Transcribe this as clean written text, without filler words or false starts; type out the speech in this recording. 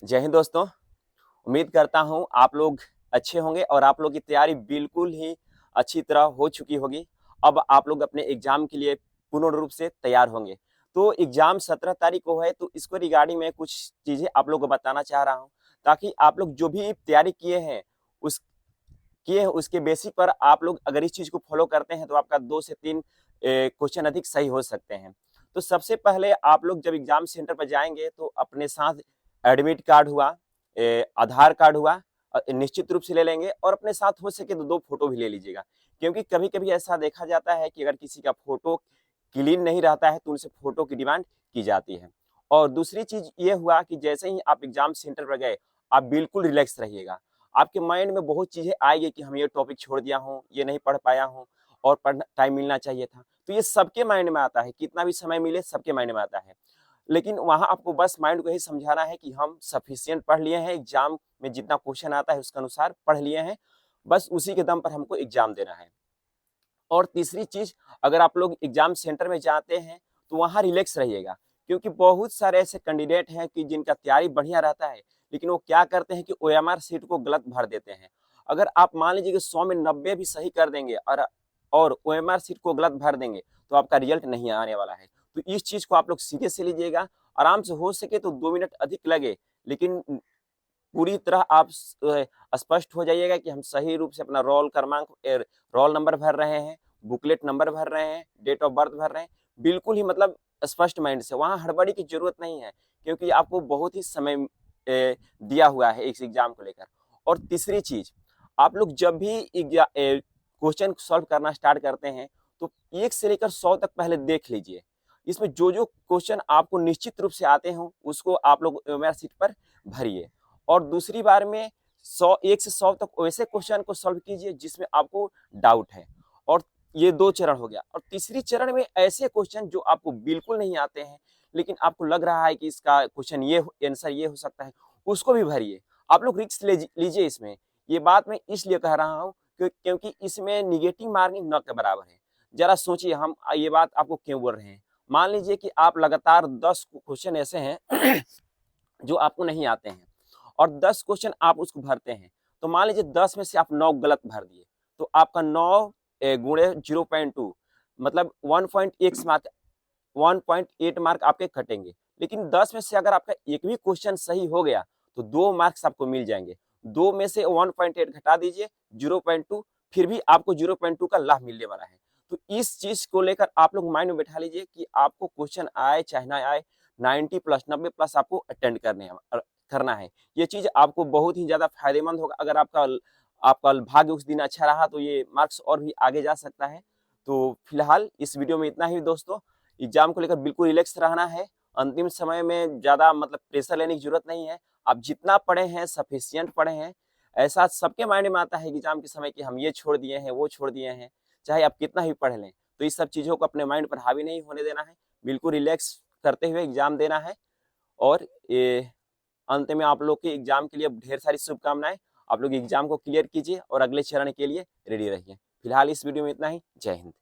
जय हिंद दोस्तों। उम्मीद करता हूँ आप लोग अच्छे होंगे और आप लोग की तैयारी बिल्कुल ही अच्छी तरह हो चुकी होगी। अब आप लोग अपने एग्जाम के लिए पूर्ण रूप से तैयार होंगे। तो एग्जाम 17 तारीख को है, तो इसको रिगार्डिंग मैं कुछ चीजें आप लोग को बताना चाह रहा हूँ, ताकि आप लोग जो भी तैयारी उस किए हैं उसके बेसिक पर आप लोग अगर इस चीज को फॉलो करते हैं तो आपका 2 से 3 क्वेश्चन अधिक सही हो सकते हैं। तो सबसे पहले आप लोग जब एग्जाम सेंटर पर जाएंगे तो अपने साथ एडमिट कार्ड हुआ, आधार कार्ड हुआ, निश्चित रूप से ले लेंगे, और अपने साथ हो सके तो 2 फोटो भी ले लीजिएगा। क्योंकि कभी कभी ऐसा देखा जाता है कि अगर किसी का फोटो क्लीन नहीं रहता है तो उनसे फोटो की डिमांड की जाती है। और दूसरी चीज ये हुआ कि जैसे ही आप एग्जाम सेंटर पर गए, आप बिल्कुल रिलैक्स रहिएगा। आपके माइंड में बहुत चीजें आएगी कि हम ये टॉपिक छोड़ दिया हूँ, ये नहीं पढ़ पाया हूँ, और पढ़ना टाइम मिलना चाहिए था। तो ये सबके माइंड में आता है, कितना भी समय मिले सबके माइंड में आता है। लेकिन वहां आपको बस माइंड को यही समझाना है कि हम सफिशियंट पढ़ लिए हैं, एग्जाम में जितना क्वेश्चन आता है उसके अनुसार पढ़ लिए हैं, बस उसी के दम पर हमको एग्जाम देना है। और तीसरी चीज, अगर आप लोग एग्जाम सेंटर में जाते हैं तो वहां रिलैक्स रहिएगा। क्योंकि बहुत सारे ऐसे कैंडिडेट हैं कि जिनका तैयारी बढ़िया रहता है, लेकिन वो क्या करते हैं कि ओएमआर सीट को गलत भर देते हैं। अगर आप मान लीजिए कि 100 में 90 भी सही कर देंगे और ओएमआर सीट को गलत भर देंगे, तो आपका रिजल्ट नहीं आने वाला है। तो इस चीज को आप लोग सीरियस से लीजिएगा। आराम से हो सके तो 2 मिनट अधिक लगे, लेकिन पूरी तरह आप स्पष्ट हो जाइएगा कि हम सही रूप से अपना रोल नंबर भर रहे हैं, बुकलेट नंबर भर रहे हैं, डेट ऑफ बर्थ भर रहे हैं। बिल्कुल ही मतलब स्पष्ट माइंड से, वहां हड़बड़ी की जरूरत नहीं है, क्योंकि आपको बहुत ही समय दिया हुआ है इस एग्जाम को लेकर। और तीसरी चीज, आप लोग जब भी क्वेश्चन सॉल्व करना स्टार्ट करते हैं तो 1 से लेकर 100 तक पहले देख लीजिए। इसमें जो जो क्वेश्चन आपको निश्चित रूप से आते हों उसको आप लोग ओएमआर शीट पर भरिए। और दूसरी बार में 1 से 100 तक वैसे क्वेश्चन को सॉल्व कीजिए जिसमें आपको डाउट है। और ये 2 चरण हो गया। और तीसरी चरण में ऐसे क्वेश्चन जो आपको बिल्कुल नहीं आते हैं, लेकिन आपको लग रहा है कि इसका क्वेश्चन ये आंसर ये हो सकता है, उसको भी भरिए। आप लोग रिस्क लीजिए इसमें। ये बात मैं इसलिए कह रहा हूँ क्योंकि इसमें निगेटिव मार्किंग न के बराबर है। जरा सोचिए, हम ये बात आपको क्यों बोल रहे हैं। मान लीजिए कि आप लगातार 10 क्वेश्चन ऐसे हैं जो आपको नहीं आते हैं, और 10 क्वेश्चन आप उसको भरते हैं। तो मान लीजिए 10 में से आप 9 गलत भर दिए, तो आपका 9 गुणे 0.2 मतलब 1.8 मार्क आपके कटेंगे। लेकिन 10 में से अगर आपका एक भी क्वेश्चन सही हो गया तो 2 मार्क्स आपको मिल जाएंगे। 2 में से 1.8 घटा दीजिए, 0.2, फिर भी आपको 0.2 का लाभ मिलने वाला है। तो इस चीज को लेकर आप लोग माइंड में बैठा लीजिए कि आपको क्वेश्चन आए चाहे ना आए, 90 प्लस 90 प्लस आपको अटेंड करना है। ये चीज आपको बहुत ही ज्यादा फायदेमंद होगा। अगर आपका भाग्य उस दिन अच्छा रहा तो ये मार्क्स और भी आगे जा सकता है। तो फिलहाल इस वीडियो में इतना ही दोस्तों। एग्जाम को लेकर बिल्कुल रिलैक्स रहना है। अंतिम समय में ज्यादा मतलब प्रेशर लेने की जरूरत नहीं है। आप जितना पढ़े हैं सफिशियंट पढ़े हैं। ऐसा सबके माइंड में आता है एग्जाम के समय कि हम ये छोड़ दिए हैं वो छोड़ दिए हैं, चाहे आप कितना ही पढ़ लें। तो इस सब चीजों को अपने माइंड पर हावी नहीं होने देना है, बिल्कुल रिलैक्स करते हुए एग्जाम देना है। और ये अंत में आप लोग के एग्जाम के लिए ढेर सारी शुभकामनाएं। आप लोग एग्जाम को क्लियर कीजिए और अगले चरण के लिए रेडी रहिए। फिलहाल इस वीडियो में इतना ही। जय हिंद।